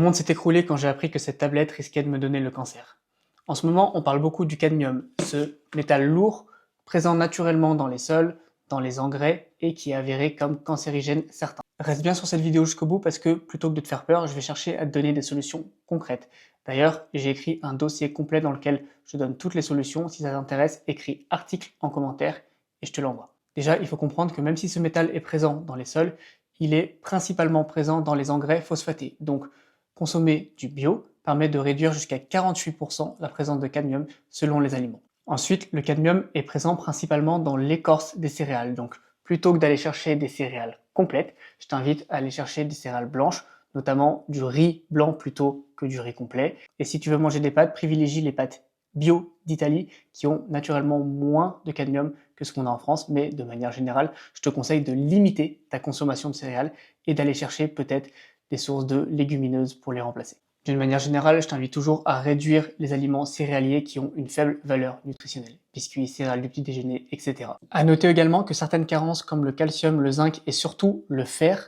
monde s'est écroulé quand j'ai appris que cette tablette risquait de me donner le cancer. En ce moment, on parle beaucoup du cadmium, ce métal lourd présent naturellement dans les sols, dans les engrais et qui est avéré comme cancérigène certains. Reste bien sur cette vidéo jusqu'au bout parce que plutôt que de te faire peur, je vais chercher à te donner des solutions concrètes. D'ailleurs, j'ai écrit un dossier complet dans lequel je donne toutes les solutions. Si ça t'intéresse, écris article en commentaire et je te l'envoie. Déjà, il faut comprendre que même si ce métal est présent dans les sols, il est principalement présent dans les engrais phosphatés. Donc, consommer du bio permet de réduire jusqu'à 48% la présence de cadmium selon les aliments. Ensuite, le cadmium est présent principalement dans l'écorce des céréales. Donc, plutôt que d'aller chercher des céréales complètes, je t'invite à aller chercher des céréales blanches, notamment du riz blanc plutôt que du riz complet. Et si tu veux manger des pâtes, privilégie les pâtes bio d'Italie qui ont naturellement moins de cadmium que ce qu'on a en France, mais de manière générale, je te conseille de limiter ta consommation de céréales et d'aller chercher peut-être des sources de légumineuses pour les remplacer. D'une manière générale, je t'invite toujours à réduire les aliments céréaliers qui ont une faible valeur nutritionnelle, biscuits, céréales du petit déjeuner, etc. À noter également que certaines carences comme le calcium, le zinc et surtout le fer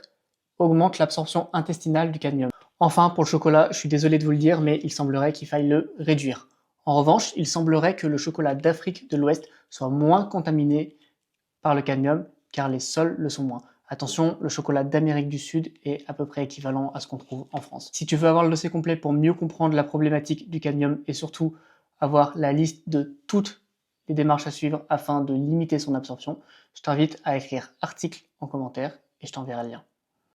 augmentent l'absorption intestinale du cadmium. Enfin, pour le chocolat, je suis désolé de vous le dire, mais il semblerait qu'il faille le réduire. En revanche, il semblerait que le chocolat d'Afrique de l'Ouest soit moins contaminé par le cadmium, car les sols le sont moins. Attention, le chocolat d'Amérique du Sud est à peu près équivalent à ce qu'on trouve en France. Si tu veux avoir le dossier complet pour mieux comprendre la problématique du cadmium et surtout avoir la liste de toutes les démarches à suivre afin de limiter son absorption, je t'invite à écrire article en commentaire et je t'enverrai le lien.